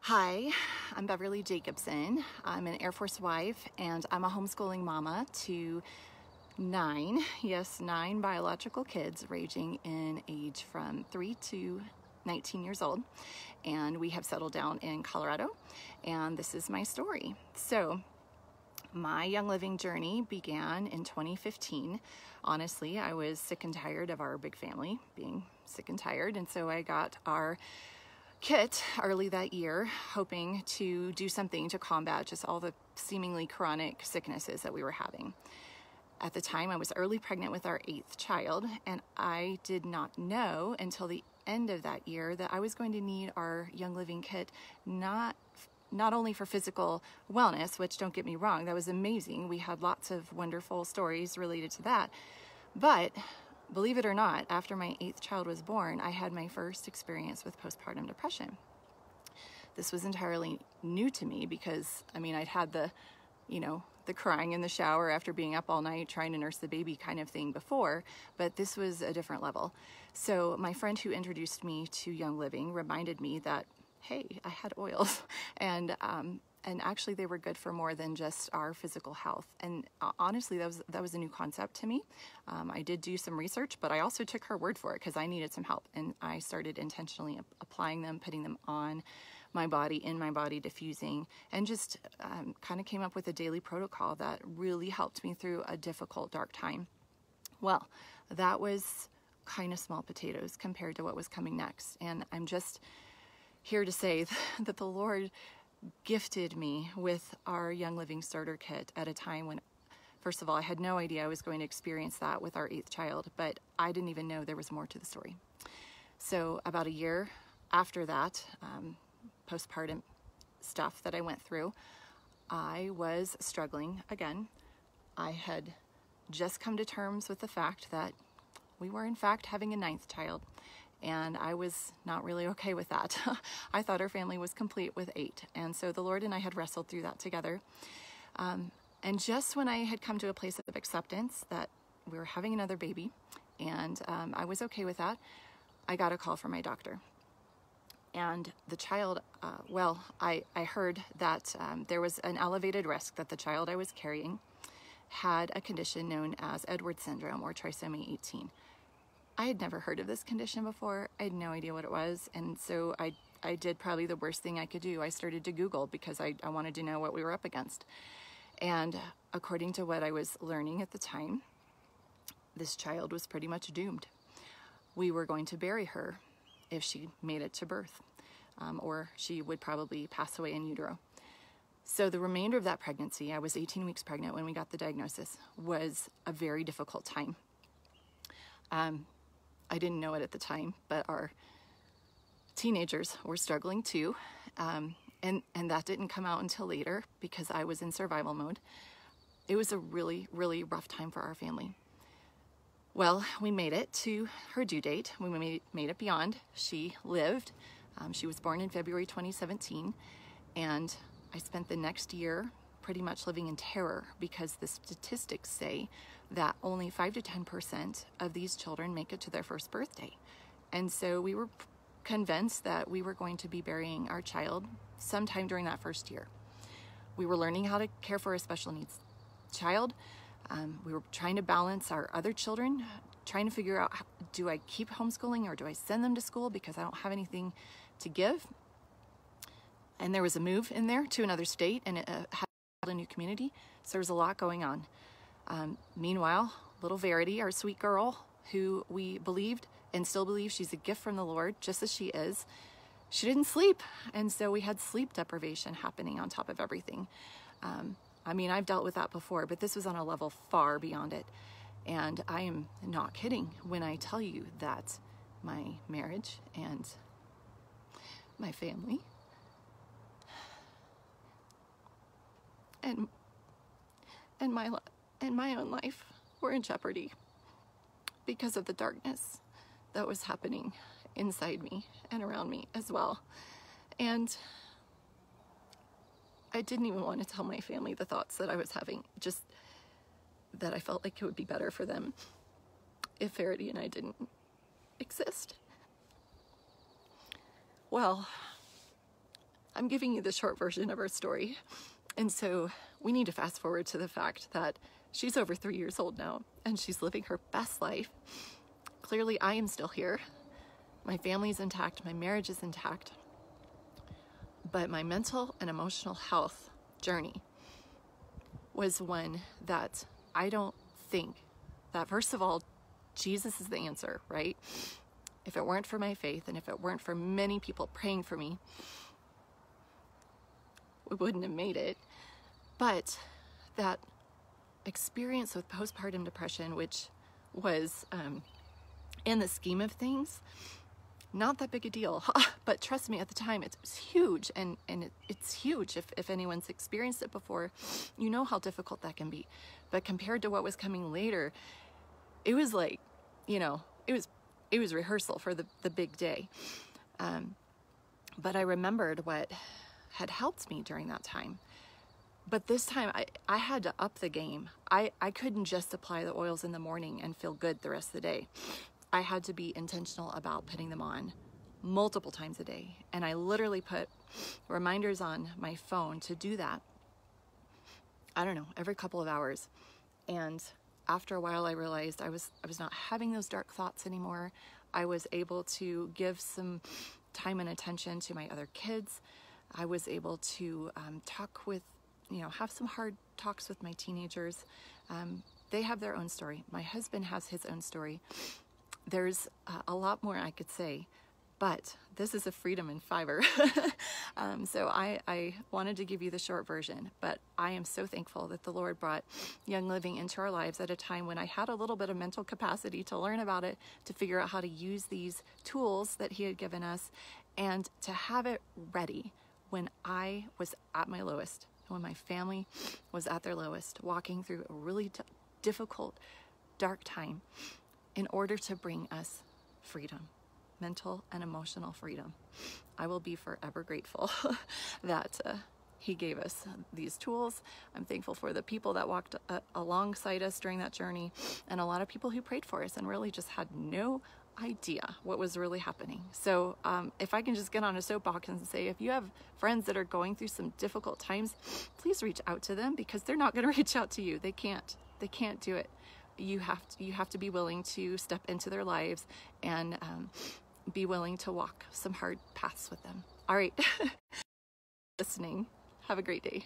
Hi, I'm Beverly Jacobson. I'm an Air Force wife and I'm a homeschooling mama to nine biological kids ranging in age from 3 to 19 years old. And we have settled down in Colorado, and this is my story. So my Young Living journey began in 2015. Honestly, I was sick and tired of our big family being sick and tired, and so I got our kit early that year, hoping to do something to combat just all the seemingly chronic sicknesses that we were having. At the time, I was early pregnant with our 8th child, and I did not know until the end of that year that I was going to need our Young Living kit, not only for physical wellness, which, don't get me wrong, that was amazing. We had lots of wonderful stories related to that. But believe it or not, after my 8th child was born, I had my first experience with postpartum depression. This was entirely new to me because, I'd had the crying in the shower after being up all night trying to nurse the baby kind of thing before, but this was a different level. So my friend who introduced me to Young Living reminded me that, hey, I had oils, and actually they were good for more than just our physical health. And honestly, that was a new concept to me. I did do some research, but I also took her word for it because I needed some help, and I started intentionally applying them, putting them on my body, in my body, diffusing, and just kind of came up with a daily protocol that really helped me through a difficult, dark time. Well, that was kind of small potatoes compared to what was coming next. And I'm just here to say that the Lord gifted me with our Young Living starter kit at a time when, first of all, I had no idea I was going to experience that with our 8th child, but I didn't even know there was more to the story. So about a year after that, postpartum stuff that I went through, I was struggling again. I had just come to terms with the fact that we were in fact having a 9th child, and I was not really okay with that. I thought our family was complete with 8, and so the Lord and I had wrestled through that together. And just when I had come to a place of acceptance that we were having another baby, and I was okay with that, I got a call from my doctor. And the child, I heard that there was an elevated risk that the child I was carrying had a condition known as Edwards syndrome, or trisomy 18. I had never heard of this condition before. I had no idea what it was. And so I did probably the worst thing I could do. I started to Google because I wanted to know what we were up against. And according to what I was learning at the time, this child was pretty much doomed. We were going to bury her if she made it to birth, or she would probably pass away in utero. So the remainder of that pregnancy, I was 18 weeks pregnant when we got the diagnosis, was a very difficult time. I didn't know it at the time, but our teenagers were struggling too, and that didn't come out until later because I was in survival mode. It was a really, really rough time for our family. Well, we made it to her due date. We made it beyond. She lived. She was born in February 2017, and I spent the next year pretty much living in terror because the statistics say that only 5 to 10% of these children make it to their first birthday. And so we were convinced that we were going to be burying our child sometime during that first year. We were learning how to care for a special needs child. We were trying to balance our other children, trying to figure out, do I keep homeschooling or do I send them to school because I don't have anything to give? And there was a move in there to another state, and it had a new community, so there was a lot going on. Meanwhile, little Verity, our sweet girl, who we believed and still believe she's a gift from the Lord, just as she is, she didn't sleep, and so we had sleep deprivation happening on top of everything. I've dealt with that before, but this was on a level far beyond it. And I am not kidding when I tell you that my marriage and my family and my own life were in jeopardy because of the darkness that was happening inside me and around me as well. And I didn't even want to tell my family the thoughts that I was having, just that I felt like it would be better for them if Verity and I didn't exist. Well, I'm giving you the short version of her story. And so we need to fast forward to the fact that she's over 3 years old now, and she's living her best life. Clearly, I am still here. My family's intact, my marriage is intact. But my mental and emotional health journey was one that I don't think that, first of all, Jesus is the answer, right? If it weren't for my faith, and if it weren't for many people praying for me, we wouldn't have made it. But that experience with postpartum depression, which was, in the scheme of things, not that big a deal, but trust me, at the time it was huge, and it's huge. If anyone's experienced it before, you know how difficult that can be. But compared to what was coming later, it was like, you know, it was rehearsal for the big day. But I remembered what had helped me during that time. But this time I had to up the game. I couldn't just apply the oils in the morning and feel good the rest of the day. I had to be intentional about putting them on multiple times a day. And I literally put reminders on my phone to do that, I don't know, every couple of hours. And after a while, I realized I was not having those dark thoughts anymore. I was able to give some time and attention to my other kids. I was able to talk with, have some hard talks with my teenagers. They have their own story. My husband has his own story. There's a lot more I could say, but this is a freedom in fiber. So I wanted to give you the short version, but I am so thankful that the Lord brought Young Living into our lives at a time when I had a little bit of mental capacity to learn about it, to figure out how to use these tools that He had given us, and to have it ready when I was at my lowest, when my family was at their lowest, walking through a really difficult, dark time, in order to bring us freedom, mental and emotional freedom. I will be forever grateful that He gave us these tools. I'm thankful for the people that walked alongside us during that journey, and a lot of people who prayed for us and really just had no idea what was really happening. So if I can just get on a soapbox and say, if you have friends that are going through some difficult times, please reach out to them, because they're not going to reach out to you. They can't do it. You have to be willing to step into their lives and be willing to walk some hard paths with them. All right. Listening. Have a great day.